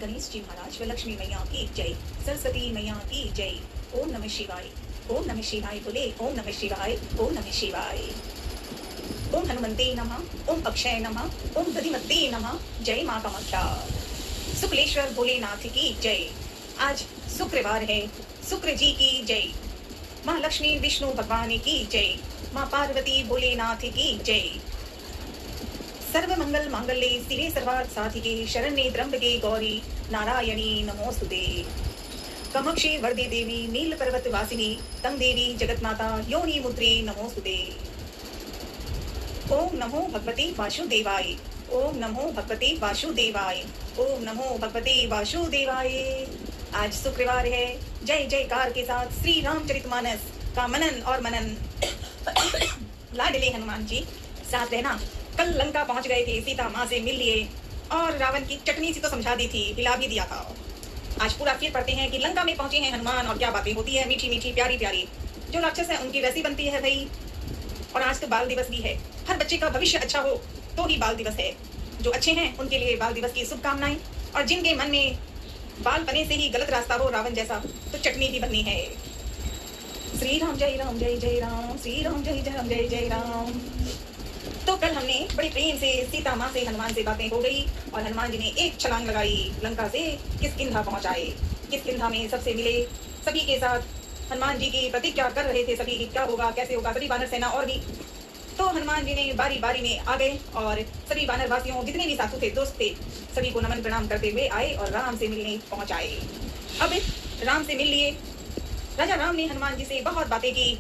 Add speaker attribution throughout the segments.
Speaker 1: गणेश जी महाराज व लक्ष्मी मैया की जय, सरस्वती मैया की जय। ओम नमः शिवाय, ओम नमः शिवाय बोले, ओम नमः शिवाय, ओम नमः शिवाय। ओम हनुमते नमः, ओम अक्षय नमः, ओम दधिमते नमः। जय माँ कामाख्या। शुक्लेश्वर भोलेनाथ की जय। आज शुक्रवार है, शुक्र जी की जय। माँ लक्ष्मी विष्णु भगवान की जय, माँ पार्वती भोलेनाथ की जय। सर्व मंगल मांगल्ये शिवे सर्वार्थ साधिके शरण्ये त्र्यंबके गौरी नारायणी नमोस्तुते। कामाक्षी वरदे देवी नील पर्वत वासिनी तं देवी जगन्माता योनि मुद्रे नमोस्तुते। ओम नमो भगवते वासुदेवाय, ओम नमो भगवते वासुदेवाय, ओम नमो भगवते वासुदेवाय। आज शुक्रवार है। जय जयकार के साथ श्री रामचरितमानस का मनन और मनन। लाडले हनुमान जी साथ रहना। कल लंका पहुंच गए थे, सीता माँ से मिल लिए और रावण की चटनी सी तो समझा दी थी, हिला भी दिया था। आज पूरा फिर पढ़ते हैं कि लंका में पहुंचे हैं हनुमान और क्या बातें होती है, मीठी मीठी प्यारी प्यारी। जो राक्षस है उनकी वैसी बनती है भाई। और आज तो बाल दिवस भी है। हर बच्चे का भविष्य अच्छा हो तो ही बाल दिवस है। जो अच्छे हैं उनके लिए बाल दिवस की शुभकामनाएं। और जिनके मन में बाल बने से ही गलत रास्ता हो रावण जैसा, तो चटनी भी बननी है। श्री राम जय राम जय जय राम, श्री राम जय जय राम जय जय राम। तो कल हमने बड़े प्रेम से सीता माँ से हनुमान से बातें हो गई और हनुमान जी ने एक छलांग लगाई, लंका से किष्किंधा पहुंचाए। किष्किंधा में सबसे मिले, सभी के साथ हनुमान जी की प्रतिज्ञा कर रहे थे, सभी क्या होगा कैसे होगा, सभी वानर सेना और भी। तो हनुमान जी ने बारी बारी में आ गए और सभी वानर वासियों जितने भी साथी थे, दोस्त थे, सभी को नमन प्रणाम करते हुए आए और राम से मिलने पहुंचाए। अब राम से मिल लिए। राजा राम ने हनुमान जी से बहुत बातें की।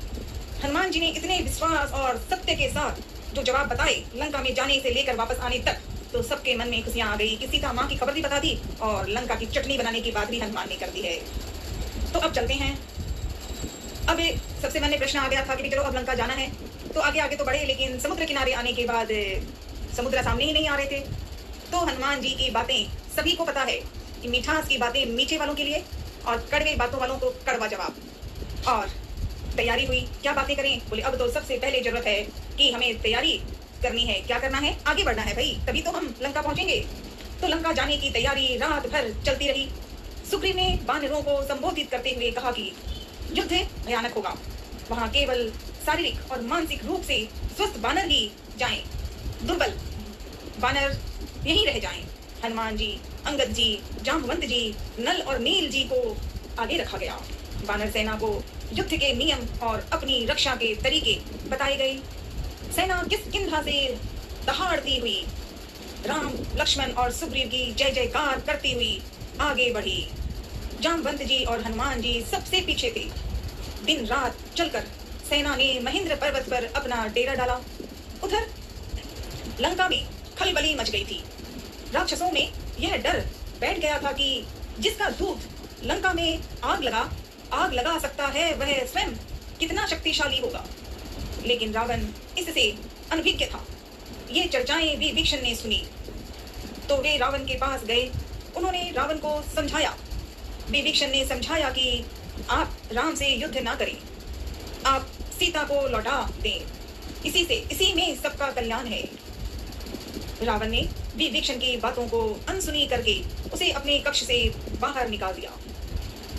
Speaker 1: हनुमान जी ने इतने विश्वास और सत्य के साथ जो जवाब बताए लंका में जाने से लेकर वापस आने तक, तो सबके मन में खुशियां आ गई कि सीता माँ की खबर भी बता दी और लंका की चटनी बनाने की बात भी हनुमान ने कर दी है। तो अब चलते हैं। अब सबसे मन में प्रश्न आ गया था कि चलो अब लंका जाना है, तो आगे आगे तो बढ़े, लेकिन समुद्र किनारे आने के बाद समुद्र सामने ही नहीं आ रहे थे। तो हनुमान जी की बातें सभी को पता है कि मिठास की बातें मीठे वालों के लिए और कड़वे बातों वालों को कड़वा जवाब। और तैयारी हुई, क्या बातें करें? बोले अब तो सबसे पहले जरूरत है कि हमें तैयारी करनी है। क्या करना है? आगे बढ़ना है भाई, तभी तो हम लंका पहुंचेंगे। तो लंका जाने की तैयारी रात भर चलती रही। सुग्रीव ने वानरों को संबोधित करते हुए कहा कि युद्ध भयानक होगा, वहां केवल शारीरिक और मानसिक रूप से स्वस्थ वानर ही जाएं, दुर्बल वानर यहीं रह जाएं। हनुमान जी, अंगद जी, जाम्बवंत जी, नल और नील जी को आगे रखा गया। वानर सेना को युद्ध के नियम और अपनी रक्षा के तरीके बताए गए। सेना किष्किंधा से दहाड़ती हुई राम, लक्ष्मण और सुग्रीव की जय जयकार करती हुई आगे बढ़ी। जाम्बवंत जी और हनुमान जी सबसे पीछे थे। दिन रात चलकर सेना ने महेंद्र पर्वत पर अपना डेरा डाला। उधर लंका में खलबली मच गई थी। राक्षसों में यह डर बैठ गया था कि जिसका दूत लंका में आग लगा सकता है वह स्वयं कितना शक्तिशाली होगा। लेकिन रावण इससे अनभिज्ञ था। ये चर्चाएं विभीषण ने सुनी तो वे रावण के पास गए। उन्होंने रावण को समझाया। विभीषण ने समझाया कि आप राम से युद्ध ना करें, आप सीता को लौटा दें, इसी में सबका कल्याण है। रावण ने विभीषण की बातों को अनसुनी करके उसे अपने कक्ष से बाहर निकाल दिया।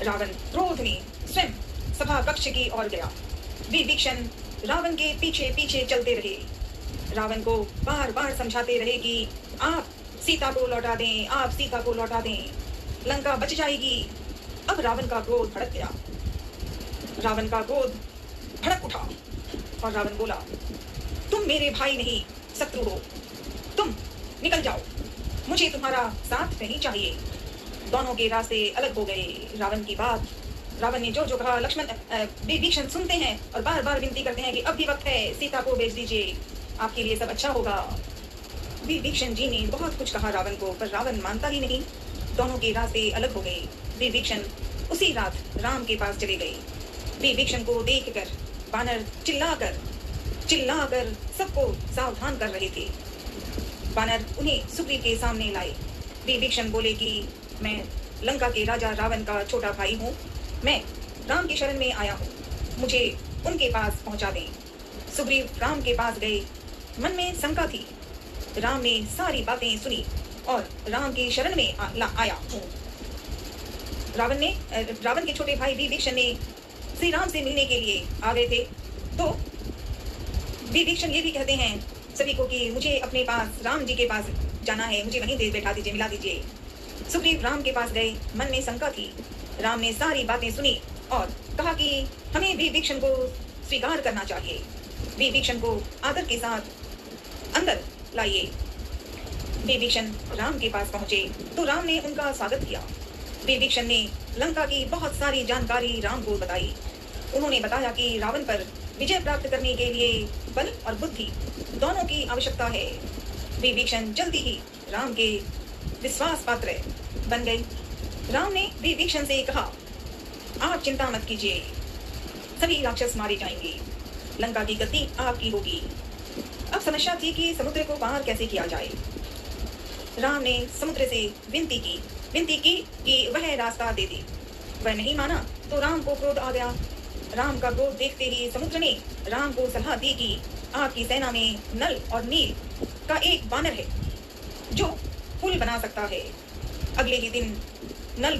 Speaker 1: रावण क्रोध में स्वयं सभा कक्ष की ओर गया। विभीषण रावण के पीछे पीछे चलते रहे। रावण को बार बार समझाते रहे कि आप सीता को लौटा दें, आप सीता को लौटा दें, लंका बच जाएगी। अब रावण का क्रोध भड़क गया। रावण का क्रोध भड़क उठा और रावण बोला, तुम मेरे भाई नहीं शत्रु हो, तुम निकल जाओ, मुझे तुम्हारा साथ नहीं चाहिए। दोनों के रास्ते अलग हो गए। रावण की बात रावण ने जो जो कहा लक्ष्मण विभीषण सुनते हैं और बार बार विनती करते हैं कि अब भी वक्त है, सीता को भेज दीजिए, आपके लिए सब अच्छा होगा। विभीषण जी ने बहुत कुछ कहा रावण को, पर रावण मानता ही नहीं। दोनों के रास्ते अलग हो गए। विभीषण उसी रात राम के पास चले गए। विभीषण को देखकर वानर चिल्लाकर सबको सावधान कर रहे थे। वानर उन्हें सुग्रीव के सामने लाए। विभीषण बोले कि मैं लंका के राजा रावण का छोटा भाई हूँ, मैं राम की शरण में आया हूँ, मुझे उनके पास पहुँचा दें। सुग्रीव राम के पास गए। मन में शंका थी। राम ने सारी बातें सुनी और राम की शरण में आया हूँ। रावण के छोटे भाई विभीषण ने श्री राम से मिलने के लिए आ गए थे। तो विभीषण ये भी कहते हैं सभी को कि मुझे अपने पास राम जी के पास जाना है, मुझे वहीं दे बैठा दीजिए, मिला दीजिए। सुग्रीव राम के पास गए, मन में शंका थी। राम ने सारी बातें सुनी और कहा कि हमें विभीषण को स्वीकार करना चाहिए, विभीषण को आदर के साथ अंदर लाइए। विभीषण राम के पास पहुंचे तो राम ने उनका स्वागत किया। विभीषण ने लंका की बहुत सारी जानकारी राम को बताई। उन्होंने बताया कि रावण पर विजय प्राप्त करने के लिए बल और बुद्धि दोनों की आवश्यकता है। विभीषण जल्दी ही राम के विश्वास पात्र बन गए। राम ने विभीषण से कहा, आप चिंता मत कीजिए, सभी राक्षस मारे जाएंगे, लंका की गति आपकी होगी। अब समस्या थी कि समुद्र को पार कैसे किया जाए। राम ने समुद्र से विनती की कि वह रास्ता दे दे। वह नहीं माना तो राम को क्रोध आ गया। राम का क्रोध देखते ही समुद्र ने राम को सलाह दी कि आपकी सेना में नल और नील का एक बानर है जो पुल बना सकता है। अगले ही दिन नल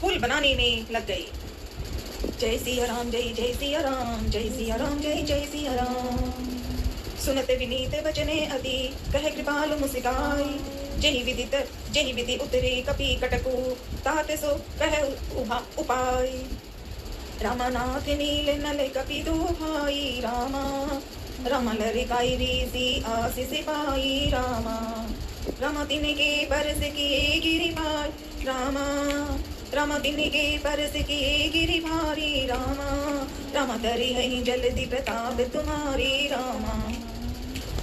Speaker 1: पुल बनाने में लग गए। जय सिया राम, जय जय सिया राम, जय सिया राम, जय जय सिया राम। सुनत विनीत वचने अति, कह कृपालु मुस्काई। जय विधि उतरे कपि कटकु, तात सो कह उपाय। रामनाथ नील नल कपि दो भाई, रामा राम लरिकाई रीसी आशीष पाई। रामा तिनके परस किए गिरि भाई, रामा तिनके परस किए गिरि भारी। रामा तरी है जल्दी प्रताप तुम्हारी।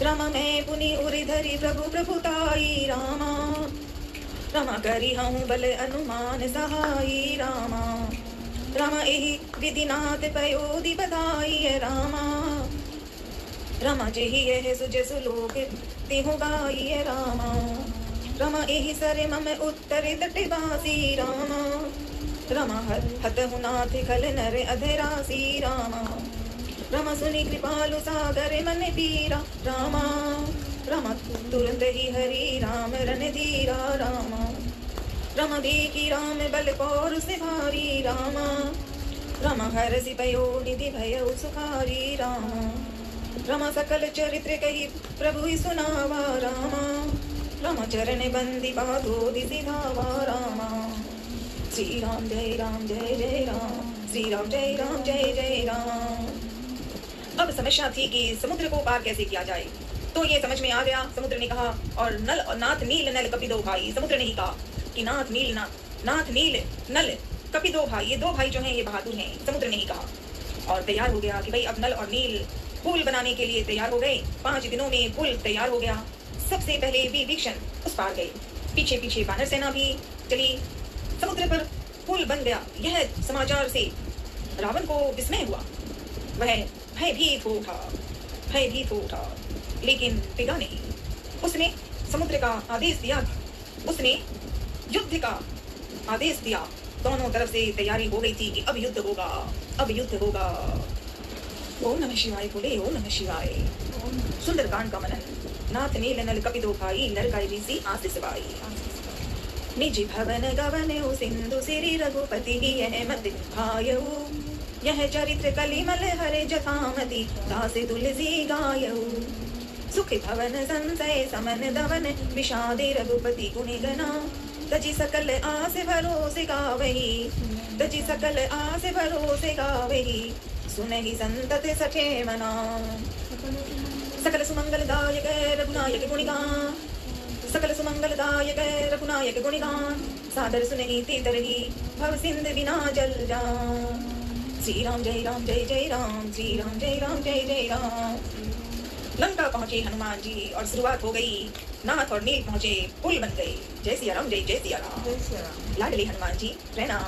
Speaker 1: रामा मैं पुनि उरि धरि प्रभु प्रभुताई। रामा करी हूँ बल अनुमान सहाई। रामा एहि विधिनाथ पयोधि बधाई। रामा जेहि यह सुज सुलोक तेहु गाई। रामा एहि सर मम उत्तर तट बासी। रामा हतहु नाथ खल नर अधरासी। रामा सुनि कृपालु सागर मन पीरा। रामा तुरंत ही हरि राम रन धीरा। रामा देखी राम बल पौरुष भारी। रामा हरसि पयो निधि भय सुखारी। रामा सकल चरित्र कही प्रभु ही सुनावा। रामा चरण बंदी बाधो दिशि धावा। श्री राम जय राम, जय जय राम, श्री राम जय राम, जय जय राम। अब समस्या थी कि समुद्र को पार कैसे किया जाए। तो ये समझ में आ गया। समुद्र ने कहा और नाथ नील नल कपि दो भाई। समुद्र ने ही कहा कि नाथ नील नल कपि दो भाई, ये दो भाई जो हैं ये बहादुर हैं। समुद्र ने ही कहा और तैयार हो गया कि भाई अब नल और नील पुल बनाने के लिए तैयार हो गए। 5 दिनों में पुल तैयार हो गया। सबसे पहले विभीषण उस पार गए, पीछे पीछे वानर सेना भी चली। समुद्र पर पुल बन गया। यह समाचार से रावण को विस्मय हुआ। वह भयभीत हो उठा, लेकिन पिघला नहीं। उसने समुद्र का आदेश दिया, उसने युद्ध का आदेश दिया। दोनों तरफ से तैयारी हो गई थी कि अब युद्ध होगा। ओम नमः शिवाय बोले, ओम नमः शिवाय। सुंदरकांड का मनन। नाथ नील नल कपि दो भाई, लरकाई ऋषि आशीष पाई। निज भवन गवन सिंधु सिरि रघुपति यह मत भायऊ। यह चरित्र कलिमल हरे जथामति, दासे तुलसी गायऊ। सुख भवन संशय समन दवन, विषादे रघुपति गुणि गना। तजि सकल आस भरोसे गावही, सुनहि संतत सखे मना। सकल सुमंगलदायक रघुनायक गुणगान, सकल सुमंगलदायक रघुनायक गुणगान। सादर सुनहि तेतरहि, भव सिंध विना जल जान। श्री राम जय राम, जय जय राम, श्री राम जय राम, जय जय राम। लंका पहुंचे हनुमान जी और शुरुआत हो गई। नाथ और नील पहुंचे, पुल बन गए। जय सिया राम, जय जय सिया राम। लाडले हनुमान जी रहना,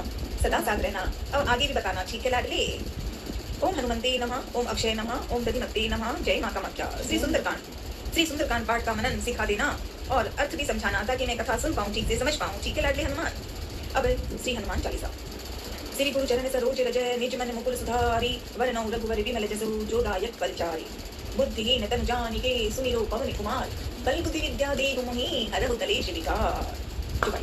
Speaker 1: सदा साथ रहना। अब आगे भी बताना, ठीक है लाडले। ओम हनुमंते नमः, ओम अक्षय नमः, ओम दधिमते नमः, जय माता कामाख्या। श्री सुंदरकांड पाठ का मनन सिखा देना और अर्थ भी समझाना ताकि मैं कथा सुन पाऊँ, ठीक से समझ पाऊँ, ठीक है लाडले हनुमान। अब श्री हनुमान चालीसा। श्री गुरु चरण सरोज रज, निज मन मुकुर सुधारी। वरनौ रघुवर विमल जसु, जो दायक फलचारी। बुद्धिहीन तनु जानिके सुमिरो पवन कुमार, बल बुद्धि विद्या देहु मोहि हरहु कलेश विकार।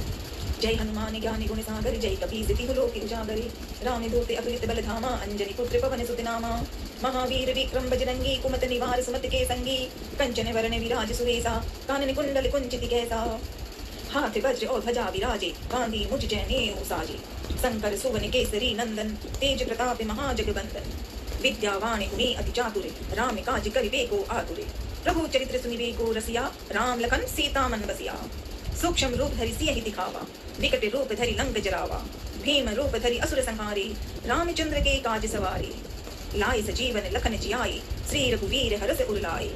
Speaker 1: जय हनुमान ज्ञानी गुण सागर, जय कपीस तिहु लोक उजागरे, राम दूत अतुलित बल धामा, अंजनी पुत्र पवन सुत नामा। महावीर विक्रम बजरंगी, कुमत निवार सुमत के संगी, कंचन वरण विराज सुवेसा, कानन कुंडल कुंचित कैसा। हाथ वज्र और ध्वजा विराजे, गांधी मुझ जनेऊ साजे, शंकर सुवन केसरी नंदन, तेज प्रताप महाजगबंदन। विद्यावान गुणी अति चातुर, राम काज करिबे को आतुर। प्रभु चरित्र सुनिबे को रसिया, राम लखन सीता मन बसिया। सूक्ष्म रूप धरि सियहि दिखावा, विकट रूप धरि लंक जरावा। भीम रूप धरि असुर संहारे, रामचंद्र के काज सवारे। लाए सजीवन लखन जियाई, श्री रघुवीर हरष उर लाए।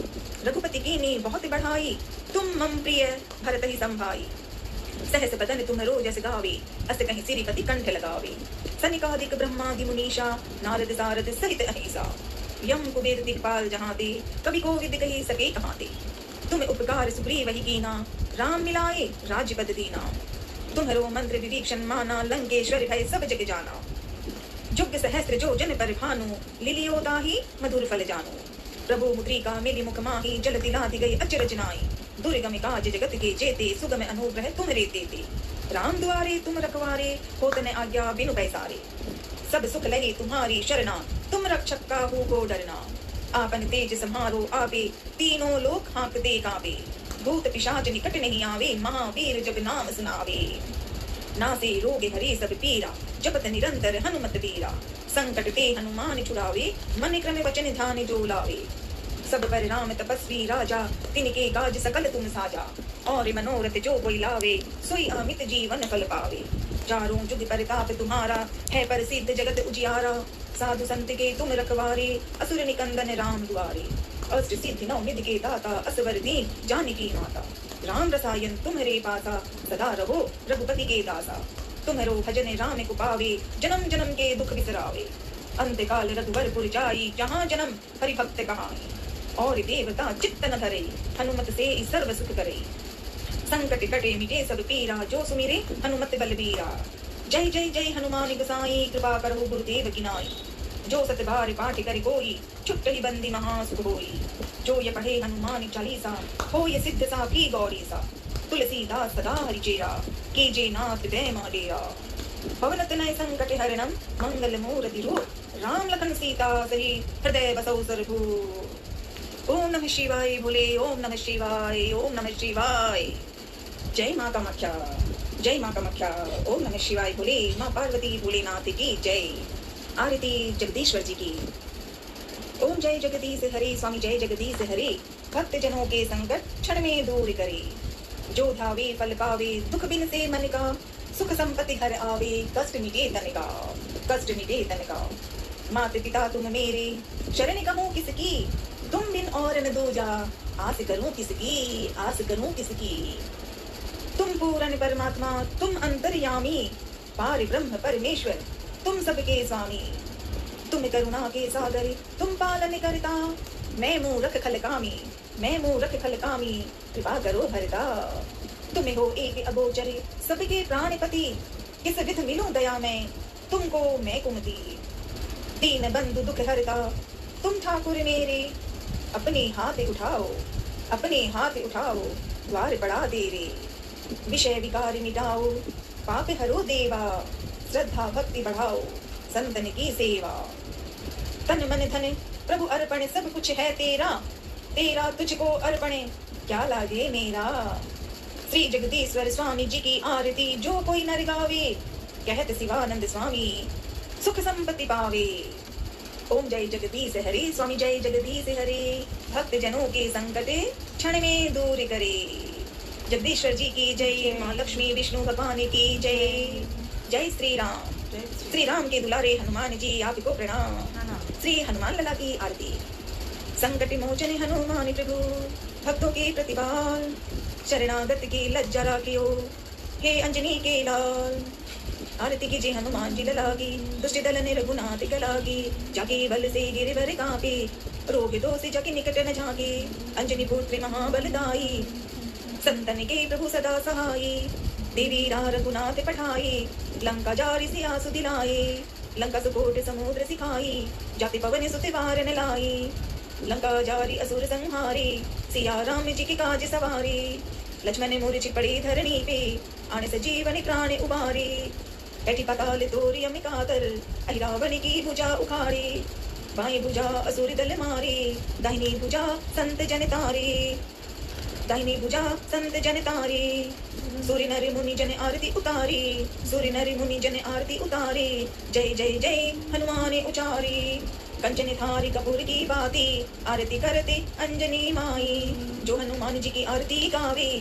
Speaker 1: रघुपति कीन्ही बहुत बढ़ाई, तुम मम प्रिय भरत ही संभाई। सहस बदन तुम्हरो जस गावे, अस कहि सिरिपति कंठ लगावे। सनिकादिक ब्रह्मादि मुनीषा, नारद सारद सहित अहिसा। यम कुबेर दिखपाल जहाँ ते, कवि कोविद कहि सके कहाँ ते। तुम उपकार सुग्रीव ही कीना, राम मिलाए राज्यपद दीना। तुम्हरो मंत्र विभीषण माना, लंकेश्वर भय सब जग जाना। जुग सहस्त्र जो जन पर भानु, लिलियो ताहि मधुर फल जानु। प्रभु मुद्रिका मिली मुख माही, जल दिलाती गई अचरज नाई। दुर्गम काज जगत के जेते, सुगम अनुग्रह तुम्हरे तेते। राम दुआरे तुम रखवारे, होत न आज्ञा बिनु पैसारे। सब सुख लगे तुम्हारी शरणा, तुम रक्षक काहू को डरना। आपन तेज सम्हारो आपे, तीनों लोक हाँकते कांपे। भूत पिशाच निकट नहीं आवे, महावीर जब नाम सुनावे। नासे रोग हरे सब पीरा, जपत निरंतर हनुमत वीरा। संकट ते हनुमान छुड़ावे, मन क्रम वचन ध्यान जो लावे। सब पर राम तपस्वी राजा, तिनके काज सकल तुम साजा। और मनोरथ जो कोई लावे, सोई अमित जीवन फल पावे। चारों जुग परताप तुम्हारा, है प्रसिद्ध जगत उजियारा। साधु संत के तुम रखवारे, असुर निकंदन राम दुआरे। अष्ट सिद्धि नौ निधि के दाता, असवर दीन जानकी माता। राम रसायन तुम्हरे पासा, सदा रहो रघुपति के दासा। तुम्हरो भजन राम को पावे, जन्म जन्म के दुख बिसरावे। अंतकाल रघुवरपुर जाई, जहाँ जन्म हरि भक्त कहाई। और देवता चित्त न धरे, हनुमत से सर्व सुख करे। संकट कटे मिटे सब पीरा, जो सुमिरे हनुमत बलबीरा। जय जय जय हनुमान गोसाई, कृपा करो गुरुदेव की नाई। जो सत बार पाठ करे कोई, छुट्ट ही बंदी महासुख होई। जो ये पढ़े हनुमान चालीसा, हो ये सिद्ध साखी गौरीसा। तुलसीदास सदा हरिचेरा, कीजे नाथ जय डेरा। पवन तनय संकट हरणम, मंगल मूर्ति रूप। राम लखन सीता सही, हृदय बसौ सरभूप। ओम नमः शिवाय बोले, ओम नमः शिवाय, ओम नमः शिवाय। जय माँ कामाख्या, जय माँ कामाख्या। ओम नमः शिवाय बोले, माँ पार्वती भोलेनाथ की जय। आरती जगदीश्वर जी की। ओम जय जगदीश हरे, स्वामी जय जगदीश हरे। भक्त जनों के संकट क्षण में दूर करे। जो धावे फल पावे, दुख बिन से मन का। सुख संपत्ति हर आवे, कष्ट मिटे तन का, कष्ट मिटे तन का। माता पिता तुम मेरे, शरण कहूँ किसकी। तुम बिन और न दूजा, आस करूँ किसकी, आस करूँ किसकी। तुम पूर्ण परमात्मा, तुम अंतर्यामी। पार ब्रह्म परमेश्वर, तुम सबके स्वामी। तुम करुणा के सागर, तुम पालन करता। मैं मूरख खलकामी, मैं मूरख खलकामी। कृपा करो भरता। तुम हो एक अगोचर, सबके प्राणपति। किस विध मिलूं दया में, तुमको मैं कुमति। दीन बंधु दुख हरता, तुम ठाकुर मेरे। अपने हाथ उठाओ, अपने हाथ उठाओ। द्वार बढ़ा दे रे, विषय विकार मिटाओ। पाप हरो देवा, श्रद्धा भक्ति बढ़ाओ। संतन की सेवा, तन मन धन प्रभु अर्पण। सब कुछ है तेरा, तेरा तुझको अर्पण। क्या लागे मेरा। श्री जगदीश्वर स्वामी जी की आरती, जो कोई नर गावे। कहत शिवानंद स्वामी, सुख संपत्ति पावे। ओम जय जगदीश हरे, स्वामी जय जगदीश हरे। भक्त जनों के संकट क्षण में दूर करे। जगदीश्वर जी की जय, माँ लक्ष्मी विष्णु भगवान की जय। जय श्री राम। श्री राम के दुलारे हनुमान जी, आपको प्रणाम। श्री हनुमान लला की आरती। संकट मोचन हनुमान प्रभु, भक्तों के प्रतिपाल। शरणागत की लज्जा राखियो, हे अंजनी के लाल। आरती कीजिए हनुमान जी लला की, दुष्ट दल ने रघुनाथ गलागी। जाके बल से गिरिवर कांपे, रोग दोष जाके निकट न झाके। अंजनी पुत्र महाबलदाई, संतन के प्रभु सदा सहाय। देवी रा रघुनाथ पठाई, लंका जारी सिया सुदिलाए। लंका सुकोट समुद्र सिखाई, जाति पवन सुत वार न लाई। लंका जारी असुर संहारी, सिया राम जी की काज सवारी। लक्ष्मण मूर्छित पड़ी धरणी पे, आने से जीवन प्राण उबारी। बैठी पाताल तोरी अम्मी कातर, अहिरावण की भुजा उखाड़ी। बाएं भुजा असुर दल मारी, दाहिनी भुजा संत जन तारी। दाहिनी भुजा संत जन तारी। सूर्य नर मुनि जन आरती उतारी, सूर्य नर मुनि जन आरती उतारी। जय जय जय हनुमान उचारी, कंचन थारी कपूर की बाती, आरती करते अंजनी माई। जो हनुमान जी की आरती गावे,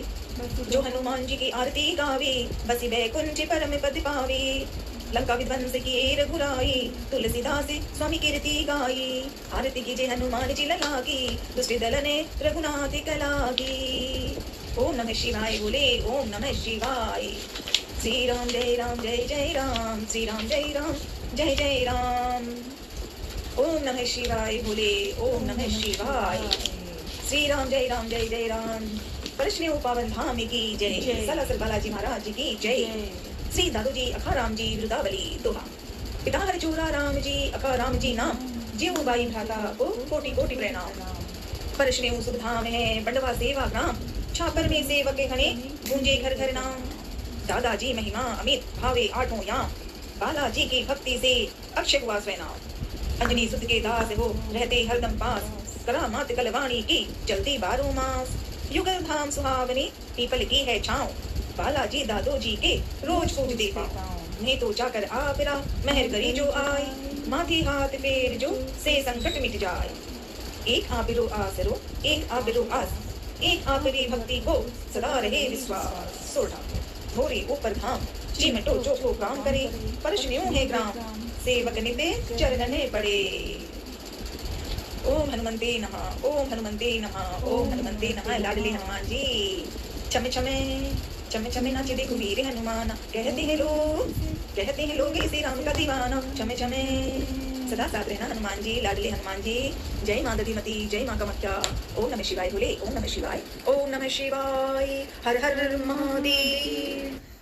Speaker 1: जो हनुमान जी की आरती गावे, बसी बैकुंठ परम पद पावे। लंका विध्वंस की रघुराई, तुलसीदास स्वामी कीर्ति गाई। आरती कीजे हनुमान जी लला की, दुष्ट दल ने रघुनाथ कला की। ओम नमः शिवाय बोले, ओम नमः शिवाय। श्री राम जय राम जय जय राम, श्री राम जय राम जय जय राम। ओम नमः शिवाय बोले, ओम नमः शिवाय। श्री राम जय राम जय जय राम। कृष्ण पावन धाम की जय, सलासर बालाजी महाराज की जय। श्री दादू जी अखा राम जी वृदावली दोहा। पिता हर चूरा राम जी अखा राम जी नाम, जीव बाई भ्राता को कोटि कोटि प्रणाम। कृष्ण शुभ धाम है बंडवा सेवा ग्राम, छापर में सेवक खने गूंजे घर घर नाम। दादाजी महिमा अमित भावे आठों याम, बालाजी की भक्ति से अक्षय हुआ स्वयं। अंजनी सुत के दास हो रहते हरदम पास, करामात कलवाणी की चलती 12 मास। युगल धाम सुहावनी पीपल की है छाँव, बालाजी दादो जी के रोज पूजते पाँव। नहीं तो जाकर आपरा मेहर करी जो आए, माथे हाथ फेर जो से संकट मिट जाए। एक आबिरो आसरो एक आबिरो आस, एक आपरी भक्ति को सदा रहे विश्वास। सोढ़ा भोरे ऊपर धाम, चिमटो जो को काम करे, परशन्यों है ग्राम, सेवक निते चरणने पड़े। ओम हनुमंते नमः, ओम हनुमंते नमः, ओम हनुमंते नमः। लाडले हनुमान जी चमे चमे चमे चमे नाचे देखो वीर हनुमान। कहते हैं लोग इसे राम का दीवाना। चमे चमे सदा साथ रहना हनुमान जी, लाडले हनुमान जी। जय माँ दधिमती, जय माँ कामाख्या। ओम नमः शिवाय बोले, ओम नमः शिवाय, ओम नमः शिवाय। हर हर महादेव।